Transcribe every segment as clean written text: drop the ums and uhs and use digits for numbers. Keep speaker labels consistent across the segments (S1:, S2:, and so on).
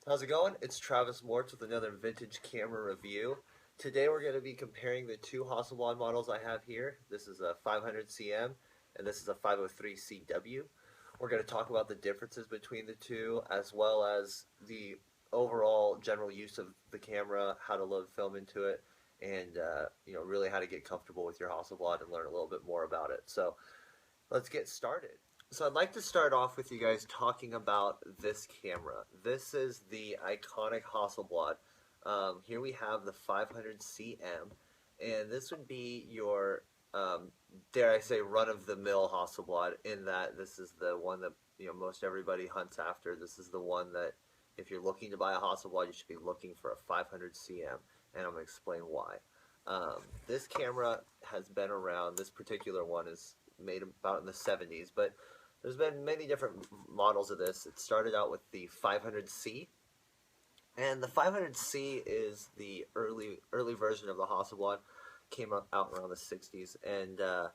S1: How's it going? It's Travis Mortz with another vintage camera review. Today we're going to be comparing the two Hasselblad models I have here. This is a 500cm and this is a 503CW. We're going to talk about the differences between the two as well as the overall general use of the camera, how to load film into it, and really how to get comfortable with your Hasselblad and learn a little bit more about it. So let's get started. So I'd like to start off with you guys talking about this camera. This is the iconic Hasselblad. Here we have the 500cm, and this would be your, dare I say, run-of-the-mill Hasselblad, in that this is the one that most everybody hunts after. This is the one that if you're looking to buy a Hasselblad, you should be looking for a 500cm, and I'm going to explain why. This camera has been around. This particular one is made about in the 70s, but there's been many different models of this. It started out with the 500C, and the 500C is the early version of the Hasselblad. Came out around the 60s, and the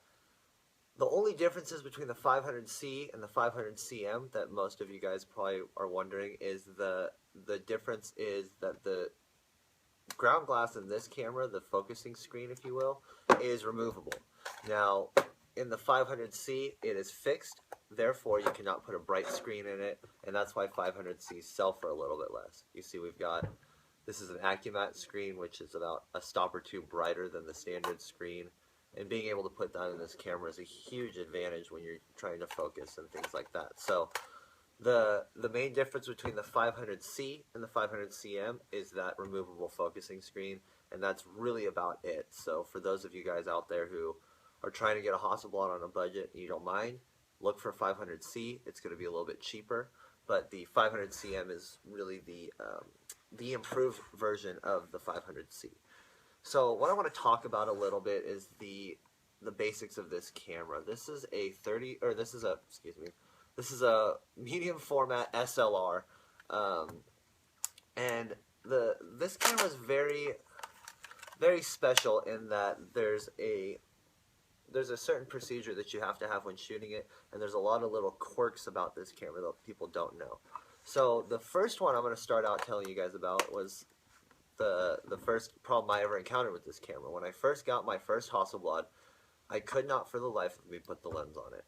S1: only differences between the 500C and the 500cm that most of you guys probably are wondering is the difference is that the ground glass in this camera, the focusing screen if you will, is removable. Now in the 500C it is fixed, therefore you cannot put a bright screen in it, and that's why 500Cs sell for a little bit less. You see this is an AccuMatte screen, which is about a stop or two brighter than the standard screen, and being able to put that in this camera is a huge advantage when you're trying to focus and things like that. So the main difference between the 500C and the 500cm is that removable focusing screen, and that's really about it. So for those of you guys out there who are trying to get a Hasselblad on a budget and you don't mind, look for 500C. It's going to be a little bit cheaper, but the 500cm is really the improved version of the 500C. So what I want to talk about a little bit is the basics of this camera. This is a medium format SLR, and this camera is very, very special in that there's a certain procedure that you have to have when shooting it, and there's a lot of little quirks about this camera that people don't know. So the first one I'm going to start out telling you guys about was the first problem I ever encountered with this camera. When I first got my first Hasselblad, I could not for the life of me put the lens on it,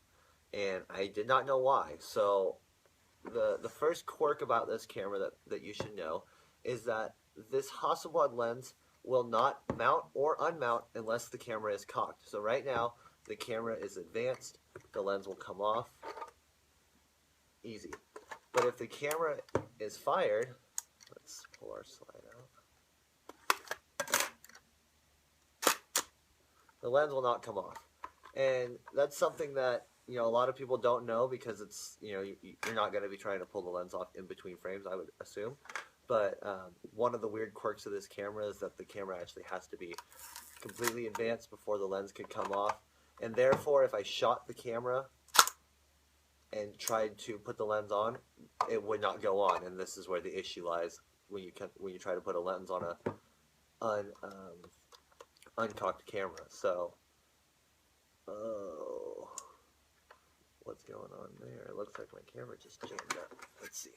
S1: and I did not know why. So the first quirk about this camera that you should know is that this Hasselblad lens will not mount or unmount unless the camera is cocked. So right now the camera is advanced, the lens will come off easy. But if the camera is fired, let's pull our slide out, the lens will not come off. And that's something that a lot of people don't know, because it's you're not going to be trying to pull the lens off in between frames, I would assume. But one of the weird quirks of this camera is that the camera actually has to be completely advanced before the lens can come off, and therefore if I shot the camera and tried to put the lens on, it would not go on, and this is where the issue lies when you try to put a lens on a uncocked camera. So what's going on there? It looks like my camera just jammed up. Let's see.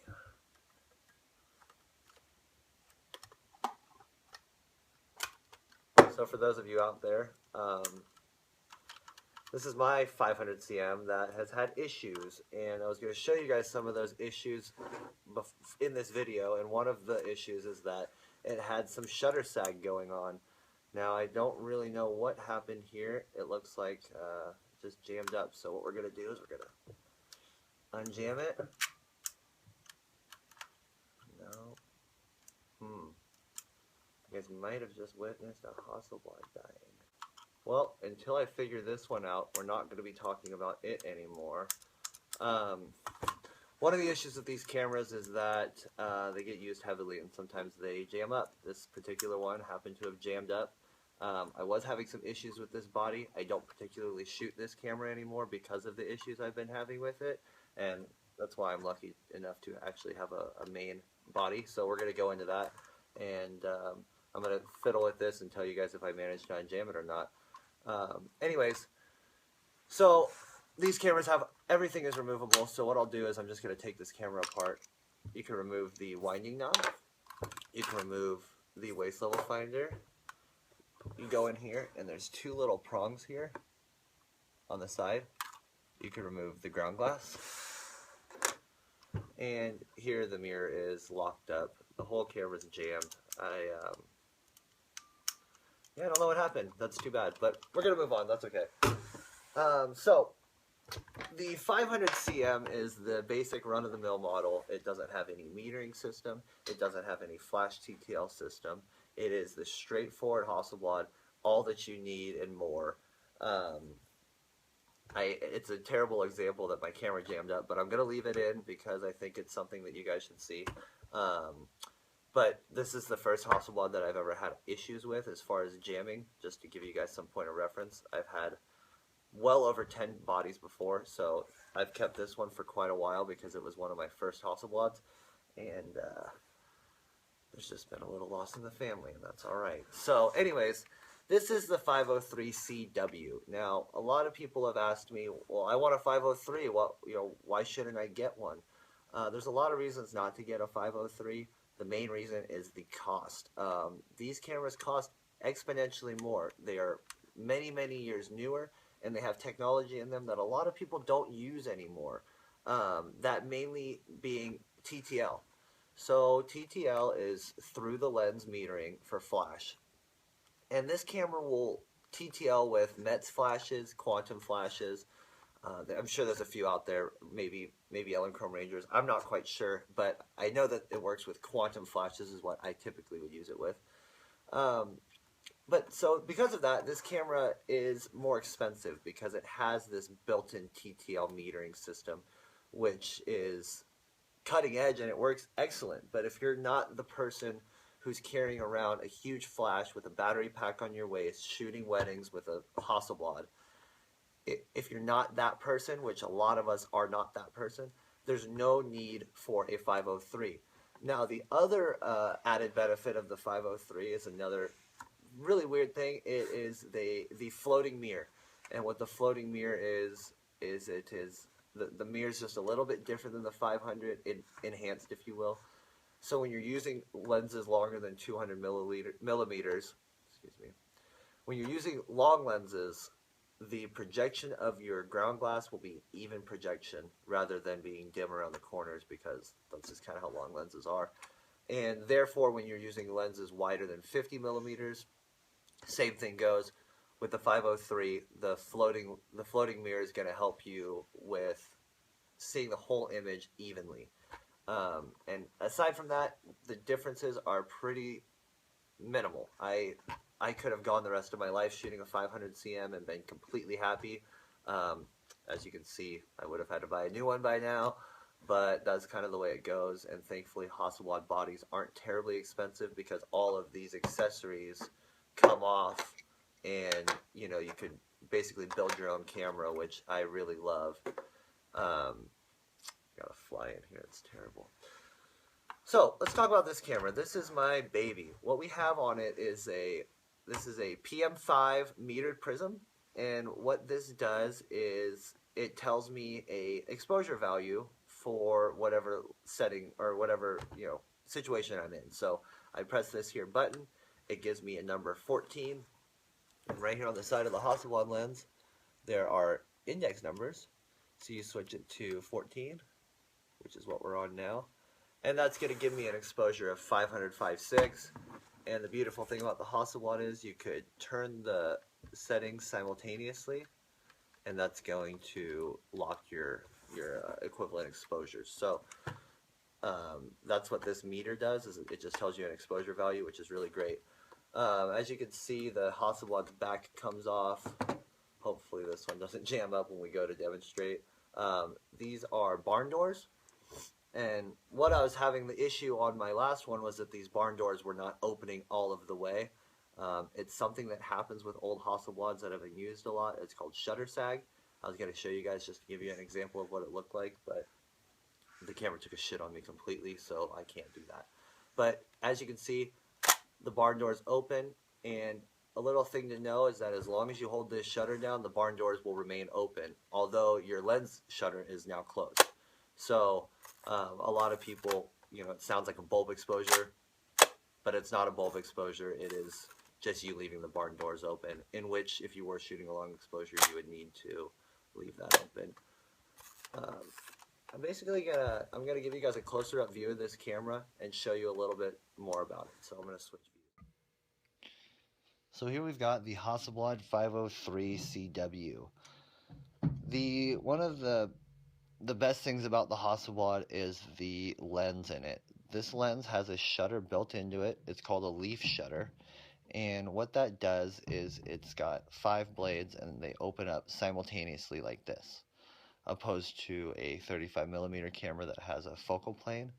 S1: So for those of you out there, this is my 500cm that has had issues, and I was going to show you guys some of those issues in this video, and one of the issues is that it had some shutter sag going on. Now I don't really know what happened here. It looks like it just jammed up, so what we're going to do is we're going to unjam it. No. You guys might have just witnessed a Hasselblad dying. Well, until I figure this one out, we're not going to be talking about it anymore. One of the issues with these cameras is that they get used heavily, and sometimes they jam up. This particular one happened to have jammed up. I was having some issues with this body. I don't particularly shoot this camera anymore because of the issues I've been having with it, and that's why I'm lucky enough to actually have a main body. So we're going to go into that, and I'm going to fiddle with this and tell you guys if I manage to unjam it or not. Anyways, so these cameras have, everything is removable, so what I'll do is I'm just going to take this camera apart you can remove the winding knob. You can remove the waist level finder. You go in here and there's two little prongs here on the side. You can remove the ground glass. And here the mirror is locked up. The whole camera's jammed. Yeah, I don't know what happened. That's too bad, but we're gonna move on. That's okay. So the 500 cm is the basic run-of-the-mill model. It doesn't have any metering system. It doesn't have any flash TTL system. It is the straightforward Hasselblad, all that you need and more. It's a terrible example that my camera jammed up, but I'm going to leave it in because I think it's something that you guys should see. But this is the first Hasselblad that I've ever had issues with as far as jamming. Just to give you guys some point of reference, I've had well over 10 bodies before, so I've kept this one for quite a while because it was one of my first Hasselblads, and there's just been a little loss in the family, and that's alright. So anyways, this is the 503CW. Now, a lot of people have asked me, well, I want a 503, why shouldn't I get one? There's a lot of reasons not to get a 503. The main reason is the cost. These cameras cost exponentially more. They are many, many years newer, and they have technology in them that a lot of people don't use anymore. That mainly being TTL. So TTL is through the lens metering for flash. And this camera will TTL with METS flashes, quantum flashes. I'm sure there's a few out there, maybe Elechrome Rangers. I'm not quite sure, but I know that it works with quantum flashes is what I typically would use it with. But so because of that, this camera is more expensive because it has this built-in TTL metering system, which is cutting edge and it works excellent. But if you're not the person who's carrying around a huge flash with a battery pack on your waist, shooting weddings with a Hasselblad, if you're not that person, which a lot of us are not that person, there's no need for a 503. Now, the other added benefit of the 503 is another really weird thing. It is the floating mirror. And what the floating mirror is the mirror is just a little bit different than the 500, enhanced, if you will. So when you're using lenses longer than 200 millimeters, when you're using long lenses, the projection of your ground glass will be even projection rather than being dim around the corners, because that's just kind of how long lenses are. And therefore, when you're using lenses wider than 50 millimeters, same thing goes with the 503. The floating mirror is going to help you with seeing the whole image evenly. And aside from that, the differences are pretty minimal. I could have gone the rest of my life shooting a 500 cm and been completely happy. As you can see, I would have had to buy a new one by now, but that's kind of the way it goes. And thankfully, Hasselblad bodies aren't terribly expensive because all of these accessories come off, and you could basically build your own camera, which I really love. Got a fly in here, it's terrible. So let's talk about this camera. This is my baby. What we have on it is this is a PM5 metered prism, and what this does is it tells me a exposure value for whatever setting or whatever situation I'm in. So I press this here button, it gives me a number 14, and right here on the side of the Hasselblad lens there are index numbers. So you switch it to 14, which is what we're on now, and that's going to give me an exposure of 505.6. And the beautiful thing about the Hasselblad is you could turn the settings simultaneously, and that's going to lock your equivalent exposures. So that's what this meter does, is it just tells you an exposure value, which is really great. As you can see, the Hasselblad's back comes off. Hopefully this one doesn't jam up when we go to demonstrate. These are barn doors. And what I was having the issue on my last one was that these barn doors were not opening all of the way. It's something that happens with old Hasselblads that have been used a lot. It's called shutter sag. I was going to show you guys just to give you an example of what it looked like, but the camera took a shit on me completely, so I can't do that. But as you can see, the barn doors open, and a little thing to know is that as long as you hold this shutter down, the barn doors will remain open, although your lens shutter is now closed. So a lot of people, it sounds like a bulb exposure, but it's not a bulb exposure. It is just you leaving the barn doors open, in which if you were shooting a long exposure, you would need to leave that open. I'm gonna give you guys a closer up view of this camera and show you a little bit more about it. So I'm gonna switch views. So here we've got the Hasselblad 503 CW. One of the best things about the Hasselblad is the lens in it. This lens has a shutter built into it. It's called a leaf shutter. And what that does is it's got 5 blades and they open up simultaneously like this, opposed to a 35mm camera that has a focal plane.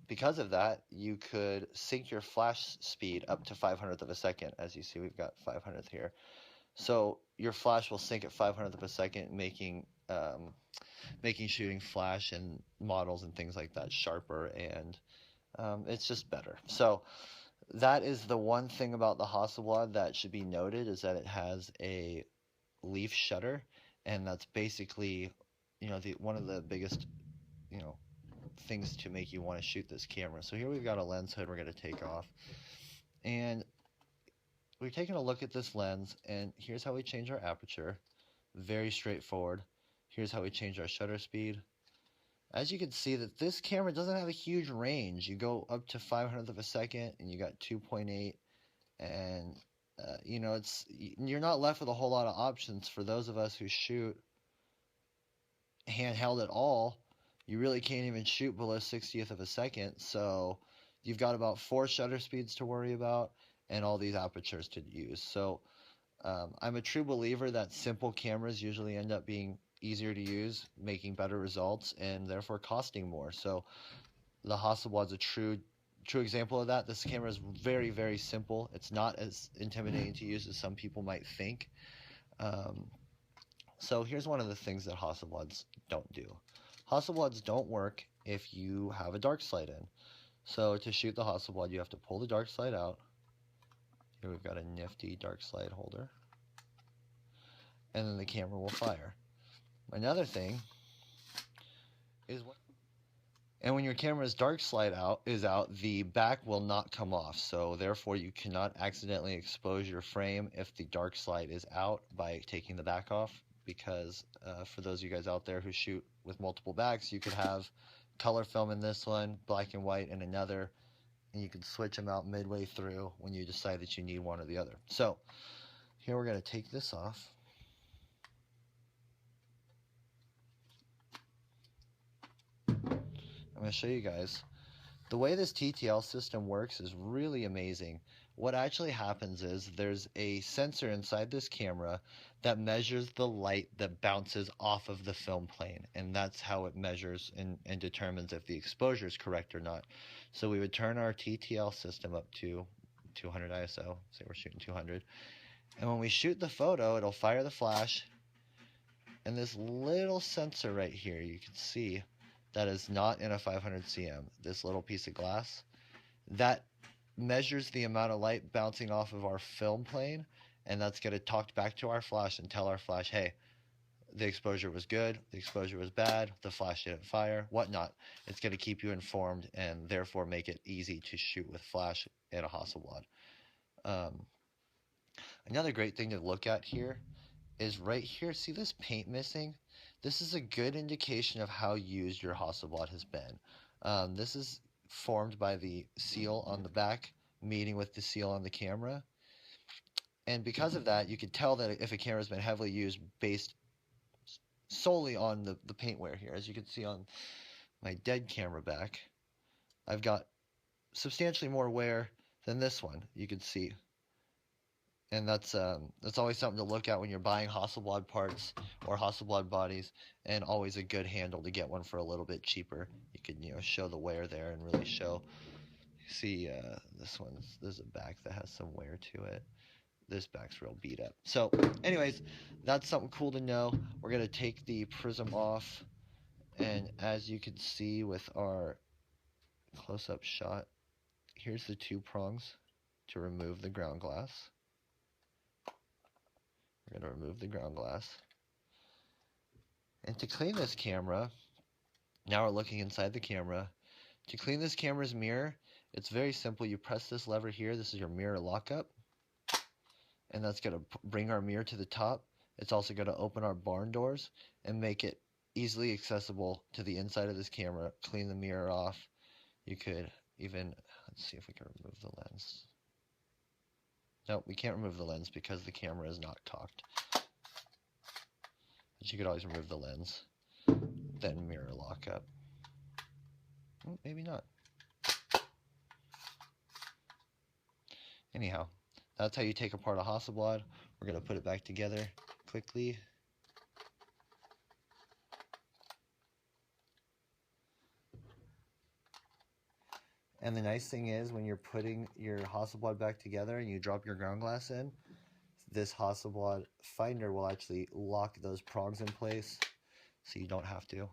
S1: Because of that, you could sync your flash speed up to 500th of a second. As you see, we've got 500th here. So your flash will sync at 500th of a second, making shooting flash and models and things like that sharper, and it's just better. So that is the one thing about the Hasselblad that should be noted, is that it has a leaf shutter, and that's basically, one of the biggest, things to make you want to shoot this camera. So here we've got a lens hood we're going to take off, and we're taking a look at this lens, and here's how we change our aperture. Very straightforward. Here's how we change our shutter speed. As you can see, that this camera doesn't have a huge range. You go up to 500th of a second, and you got 2.8, and you're not left with a whole lot of options. For those of us who shoot handheld at all, you really can't even shoot below 60th of a second. So you've got about 4 shutter speeds to worry about and all these apertures to use. So I'm a true believer that simple cameras usually end up being easier to use, making better results, and therefore costing more. So the Hasselblad's a true example of that. This camera is very, very simple. It's not as intimidating to use as some people might think. So here's one of the things that Hasselblads don't do. Hasselblads don't work if you have a dark slide in. So to shoot the Hasselblad, you have to pull the dark slide out. Here we've got a nifty dark slide holder, and then the camera will fire. Another thing is when your camera's dark slide is out, the back will not come off. So therefore you cannot accidentally expose your frame if the dark slide is out by taking the back off, because for those of you guys out there who shoot with multiple backs, you could have color film in this one, black and white in another, and you can switch them out midway through when you decide that you need one or the other. So here we're going to take this off. I'm going to show you guys. The way this TTL system works is really amazing. What actually happens is there's a sensor inside this camera that measures the light that bounces off of the film plane, and that's how it measures and determines if the exposure is correct or not. So we would turn our TTL system up to 200 ISO, say we're shooting 200, and when we shoot the photo, it'll fire the flash, and this little sensor right here, you can see that is not in a 500 cm. This little piece of glass, that measures the amount of light bouncing off of our film plane, and that's going to talk back to our flash and tell our flash, hey, the exposure was good, the exposure was bad, the flash didn't fire, whatnot. It's going to keep you informed and therefore make it easy to shoot with flash in a Hasselblad. Another great thing to look at here is right here. See this paint missing? This is a good indication of how used your Hasselblad has been. This is formed by the seal on the back meeting with the seal on the camera. And because of that, you can tell that if a camera has been heavily used based solely on the paint wear here. As you can see on my dead camera back, I've got substantially more wear than this one, you can see. And that's always something to look at when you're buying Hasselblad parts or Hasselblad bodies, and always a good handle to get one for a little bit cheaper. You can show the wear there and really show. See, there's a back that has some wear to it. This back's real beat up. So anyways, that's something cool to know. We're going to take the prism off, and as you can see with our close-up shot, here's the 2 prongs to remove the ground glass. We're going to remove the ground glass. And to clean this camera, now we're looking inside the camera. To clean this camera's mirror, it's very simple. You press this lever here. This is your mirror lockup. And that's going to bring our mirror to the top. It's also going to open our barn doors and make it easily accessible to the inside of this camera. Clean the mirror off. You could even, let's see if we can remove the lens. No, we can't remove the lens because the camera is not cocked. But you could always remove the lens, then mirror lockup. Maybe not. Anyhow, that's how you take apart a Hasselblad. We're going to put it back together quickly. And the nice thing is, when you're putting your Hasselblad back together and you drop your ground glass in, this Hasselblad finder will actually lock those prongs in place, so you don't have to.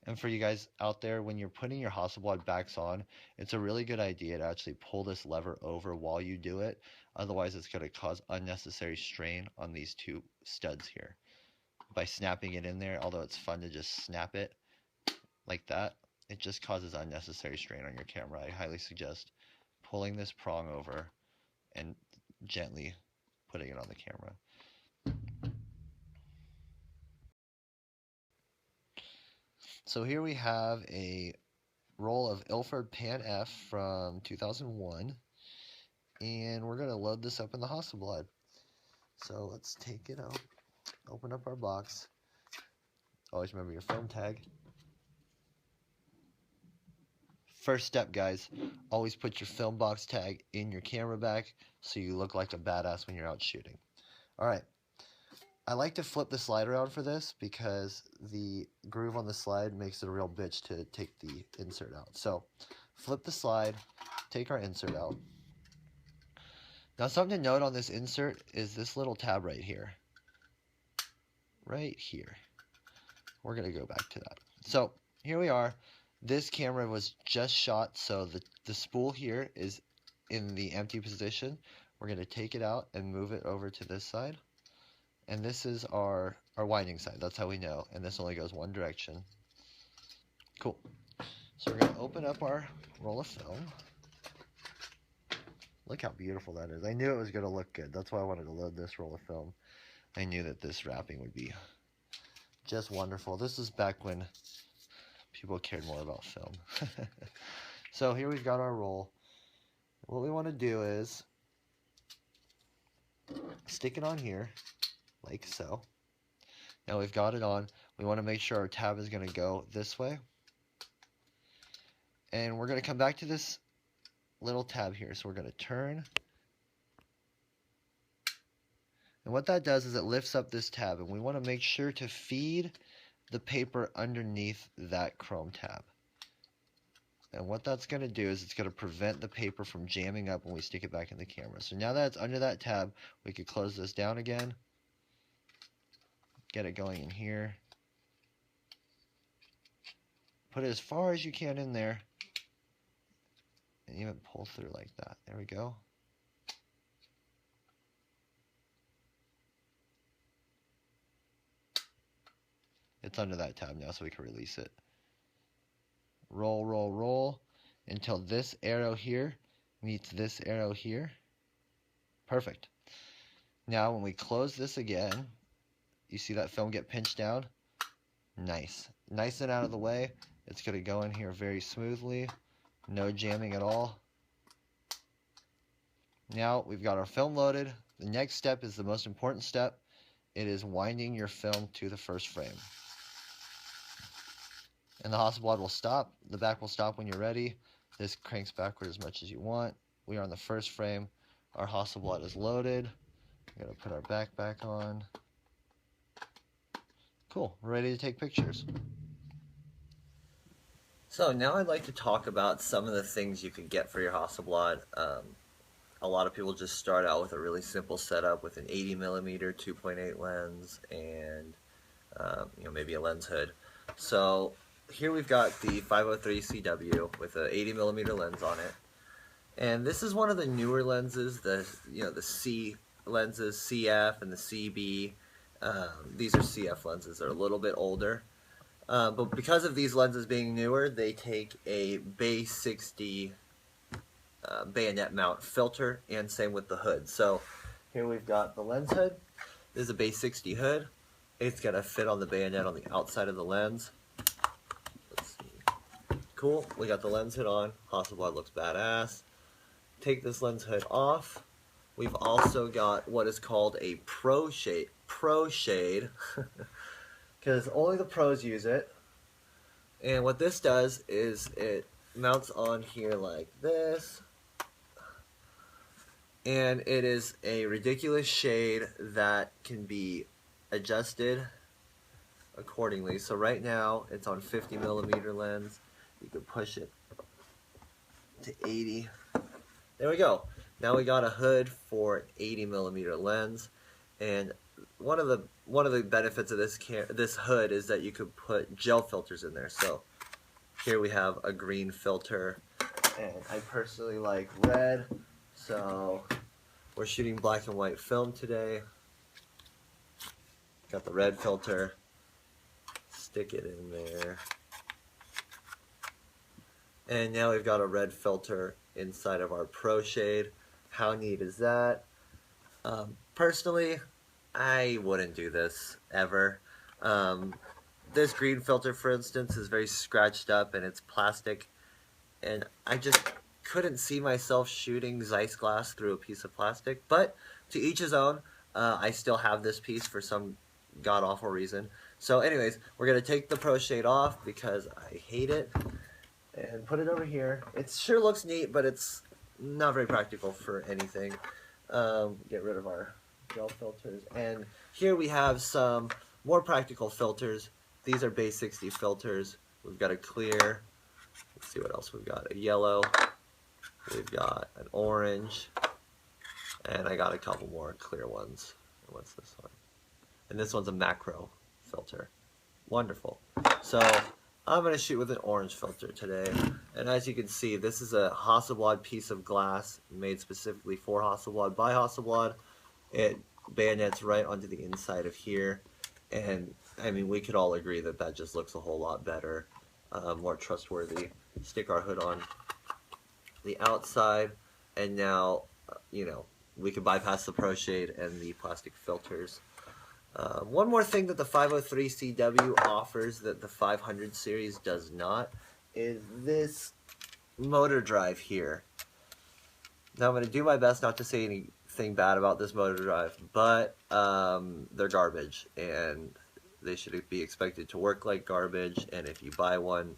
S1: And for you guys out there, when you're putting your Hasselblad backs on, it's a really good idea to actually pull this lever over while you do it. Otherwise, it's going to cause unnecessary strain on these two studs here. By snapping it in there, although it's fun to just snap it like that, it just causes unnecessary strain on your camera. I highly suggest pulling this prong over and gently putting it on the camera. So here we have a roll of Ilford Pan F from 2001, and we're going to load this up in the Hasselblad. So let's take it out, open up our box. Always remember your film tag. First step, guys, always put your film box tag in your camera bag so you look like a badass when you're out shooting. Alright, I like to flip the slide around for this because the groove on the slide makes it a real bitch to take the insert out. So, flip the slide, take our insert out. Now, something to note on this insert is this little tab right here. Right here. We're going to go back to that. So, here we are. This camera was just shot, so the spool here is in the empty position. We're going to take it out and move it over to this side. And this is our winding side. That's how we know. And this only goes one direction. Cool. So we're going to open up our roll of film. Look how beautiful that is. I knew it was going to look good. That's why I wanted to load this roll of film. I knew that this wrapping would be just wonderful. This is back when people cared more about film. So here we've got our roll. What we want to do is stick it on here, like so. Now we've got it on. We want to make sure our tab is going to go this way. And we're going to come back to this little tab here. So we're going to turn. And what that does is it lifts up this tab. And we want to make sure to feed the paper underneath that chrome tab. And what that's going to do is it's going to prevent the paper from jamming up when we stick it back in the camera. So now that it's under that tab, we could close this down again. Get it going in here. Put it as far as you can in there. And even pull through like that. There we go. It's under that tab now, so we can release it. Roll, roll, roll until this arrow here meets this arrow here. Perfect. Now when we close this again, you see that film get pinched down? Nice. Nice and out of the way. It's going to go in here very smoothly. No jamming at all. Now we've got our film loaded. The next step is the most important step. It is winding your film to the first frame. And the Hasselblad will stop. The back will stop when you're ready. This cranks backward as much as you want. We are on the first frame. Our Hasselblad is loaded. We're going to put our back on. Cool. We're ready to take pictures. So now I'd like to talk about some of the things you can get for your Hasselblad. A lot of people just start out with a really simple setup with an 80mm 2.8 lens and maybe a lens hood. So here we've got the 503 CW with an 80mm lens on it, and this is one of the newer lenses. The C lenses, CF and the CB. These are CF lenses. They're a little bit older. But because of these lenses being newer, they take a Bay 60 bayonet mount filter, and same with the hood. So here we've got the lens hood. This is a Bay 60 hood. It's going to fit on the bayonet on the outside of the lens. Let's see. Cool. We got the lens hood on. Hasselblad looks badass. Take this lens hood off. We've also got what is called a pro shade, because only the pros use it. And what this does is it mounts on here like this, and it is a ridiculous shade that can be adjusted accordingly. So right now it's on 50mm lens. You can push it to 80. There we go. Now we got a hood for 80mm lens, and one of the benefits of this hood is that you could put gel filters in there. So here we have a green filter, and I personally like red, so we're shooting black and white film today. Got the red filter, stick it in there, and now we've got a red filter inside of our Pro Shade. How neat is that? Personally, I wouldn't do this ever. This green filter, for instance, is very scratched up and it's plastic, and I just couldn't see myself shooting Zeiss glass through a piece of plastic, but to each his own. I still have this piece for some god-awful reason. So anyways, we're going to take the Pro Shade off because I hate it, and put it over here. It sure looks neat, but it's not very practical for anything. Get rid of our gel filters, and here we have some more practical filters. These are Bay 60 filters. We've got a clear, let's see what else we've got, a yellow, we've got an orange, and I got a couple more clear ones. What's this one? And this one's a macro filter. Wonderful. So I'm going to shoot with an orange filter today, and as you can see, this is a Hasselblad piece of glass made specifically for Hasselblad by Hasselblad. It bayonets right onto the inside of here, and I mean, we could all agree that that just looks a whole lot better, more trustworthy. Stick our hood on the outside, and now, you know, we could bypass the Pro Shade and the plastic filters. One more thing that the 503 CW offers that the 500 series does not is this motor drive here. Now I'm going to do my best not to say anything bad about this motor drive, but they're garbage, and they should be expected to work like garbage, and if you buy one,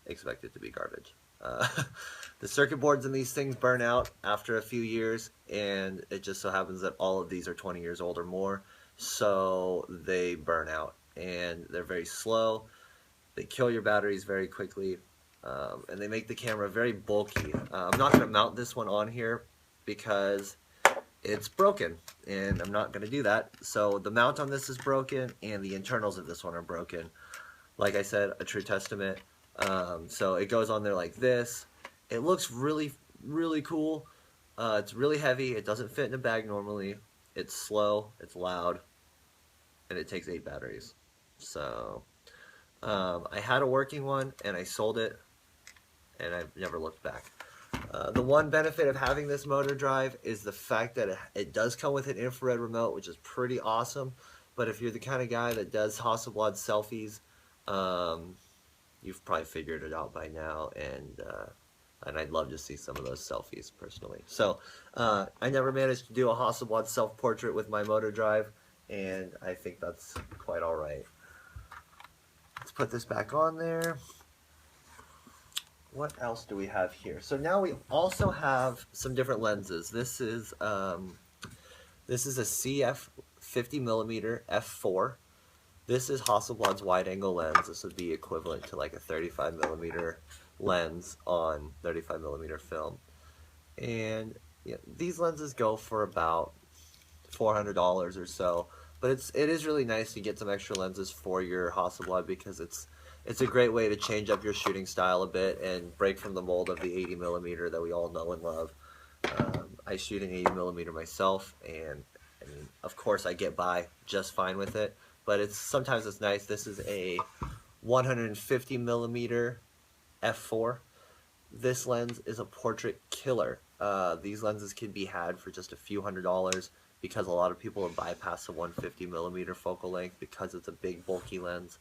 S1: expect it to be garbage. The circuit boards in these things burn out after a few years, and it just so happens that all of these are 20 years old or more, so they burn out, and they're very slow. They kill your batteries very quickly, and they make the camera very bulky. I'm not going to mount this one on here because it's broken, and I'm not going to do that. So the mount on this is broken, and the internals of this one are broken. Like I said, a true testament. So it goes on there like this. It looks really, really cool. It's really heavy. It doesn't fit in a bag normally. It's slow, it's loud, and it takes 8 batteries. So I had a working one, and I sold it, and I've never looked back. The one benefit of having this motor drive is the fact that it does come with an infrared remote, which is pretty awesome. But if you're the kind of guy that does Hasselblad selfies, you've probably figured it out by now, and I'd love to see some of those selfies personally. So I never managed to do a Hasselblad self-portrait with my motor drive, and I think that's quite all right. Let's put this back on there. What else do we have here? So now we also have some different lenses. This is a CF 50mm f4. This is Hasselblad's wide-angle lens. This would be equivalent to like a 35mm lens on 35mm film. And yeah, these lenses go for about $400 or so. But it is really nice to get some extra lenses for your Hasselblad because it's a great way to change up your shooting style a bit and break from the mold of the 80mm that we all know and love. I shoot an 80mm myself, and I mean, of course, I get by just fine with it, but sometimes it's nice. This is a 150 millimeter f4. This lens is a portrait killer. These lenses can be had for just a few $100s because a lot of people have bypassed the 150 millimeter focal length because it's a big bulky lens.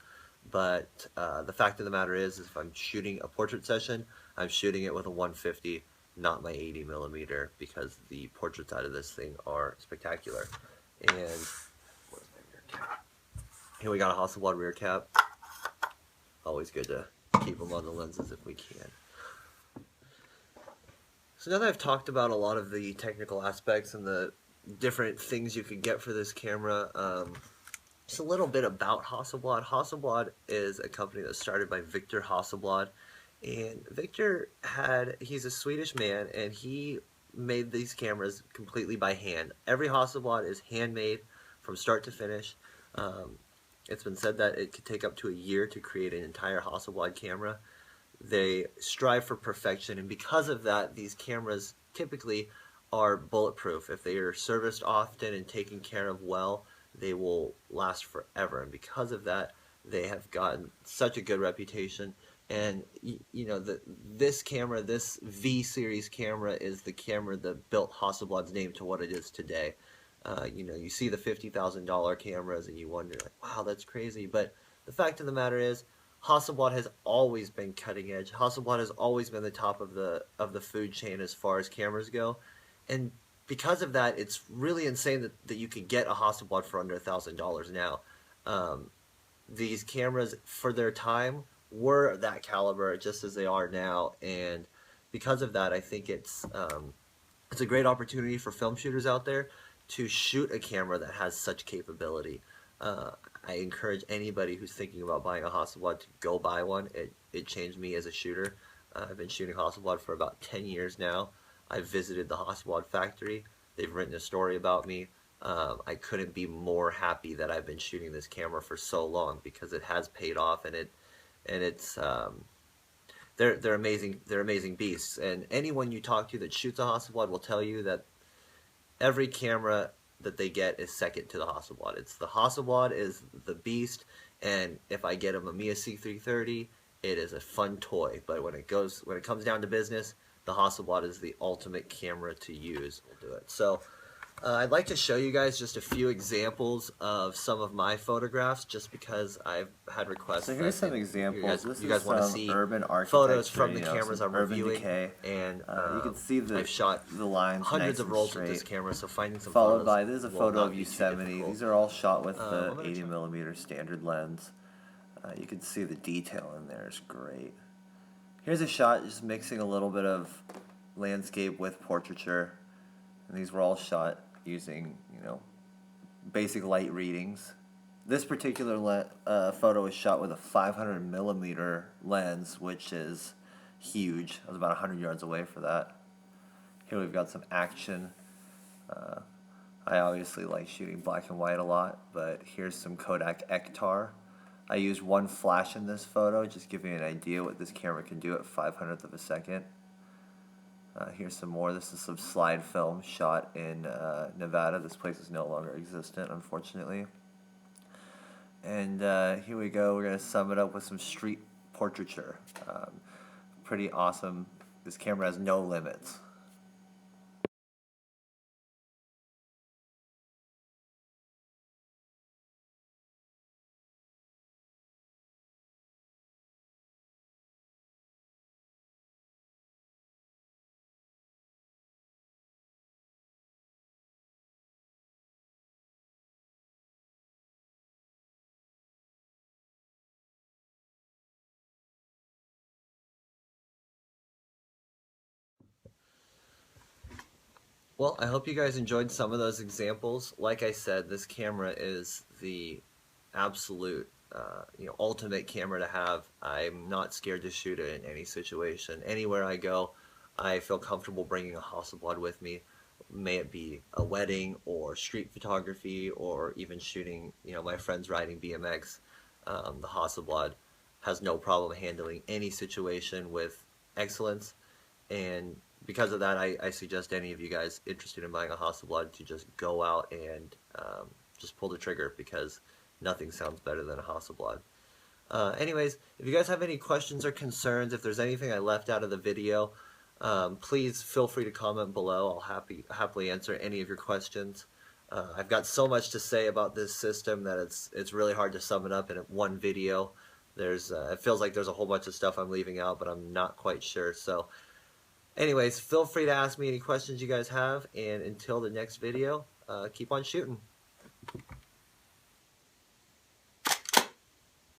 S1: But the fact of the matter is if I'm shooting a portrait session, I'm shooting it with a 150, not my 80 millimeter, because the portraits out of this thing are spectacular. And where's my rear cap? Here we got a Hasselblad rear cap. Always good to keep them on the lenses if we can. So now that I've talked about a lot of the technical aspects and the different things you could get for this camera, just a little bit about Hasselblad. Hasselblad is a company that started by Victor Hasselblad, and Victor he's a Swedish man, and he made these cameras completely by hand. Every Hasselblad is handmade from start to finish. It's been said that it could take up to a year to create an entire Hasselblad camera. They strive for perfection, and because of that, these cameras typically are bulletproof. If they are serviced often and taken care of well, they will last forever, and because of that, they have gotten such a good reputation. And you know, this camera, this V series camera, is the camera that built Hasselblad's name to what it is today. You know, you see the $50,000 cameras and you wonder, like, wow, that's crazy. But the fact of the matter is, Hasselblad has always been cutting edge. Hasselblad has always been the top of the food chain as far as cameras go, and because of that, it's really insane that you could get a Hasselblad for under $1,000 now. These cameras, for their time, were that caliber, just as they are now, and because of that, I think it's a great opportunity for film shooters out there to shoot a camera that has such capability. I encourage anybody who's thinking about buying a Hasselblad to go buy one. It changed me as a shooter. I've been shooting Hasselblad for about 10 years now. I've visited the Hasselblad factory. They've written a story about me. I couldn't be more happy that I've been shooting this camera for so long, because it has paid off, and it's they're amazing. They're amazing beasts. And anyone you talk to that shoots a Hasselblad will tell you that every camera that they get is second to the Hasselblad. It's the Hasselblad is the beast, and if I get a Mamiya C330, it is a fun toy. But when it comes down to business, the Hasselblad is the ultimate camera to use. We'll do it. So I'd like to show you guys just a few examples of some of my photographs, just because I've had requests.
S2: So here's some examples.
S1: You guys want to see
S2: urban
S1: photos from the cameras I'm reviewing,
S2: decay.
S1: And
S2: you can see
S1: I've shot
S2: the lines
S1: hundreds
S2: nice
S1: of rolls
S2: straight.
S1: with this camera, so finding some
S2: followed
S1: photos
S2: by this is a
S1: will
S2: photo
S1: not
S2: of
S1: be too
S2: Yosemite.
S1: difficult.
S2: These are all shot with the 80mm standard lens. You can see the detail in there is great. Here's a shot just mixing a little bit of landscape with portraiture, and these were all shot using, you know, basic light readings. This particular photo was shot with a 500mm lens, which is huge. I was about 100 yards away for that. Here we've got some action. I obviously like shooting black and white a lot, but here's some Kodak Ektar. I used one flash in this photo, just giving you an idea what this camera can do at 500th of a second. Here's some more. This is some slide film shot in Nevada. This place is no longer existent, unfortunately. And here we go. We're going to sum it up with some street portraiture. Pretty awesome. This camera has no limits.
S1: Well, I hope you guys enjoyed some of those examples. Like I said, this camera is the absolute ultimate camera to have. I'm not scared to shoot it in any situation. Anywhere I go, I feel comfortable bringing a Hasselblad with me. May it be a wedding or street photography or even shooting, my friends riding BMX. The Hasselblad has no problem handling any situation with excellence. And because of that, I suggest any of you guys interested in buying a Hasselblad to just go out and just pull the trigger, because nothing sounds better than a Hasselblad. Anyways, if you guys have any questions or concerns, if there's anything I left out of the video, please feel free to comment below. I'll happily answer any of your questions. I've got so much to say about this system that it's really hard to sum it up in one video. It feels like there's a whole bunch of stuff I'm leaving out, but I'm not quite sure. So anyways, feel free to ask me any questions you guys have, and until the next video, keep on shooting.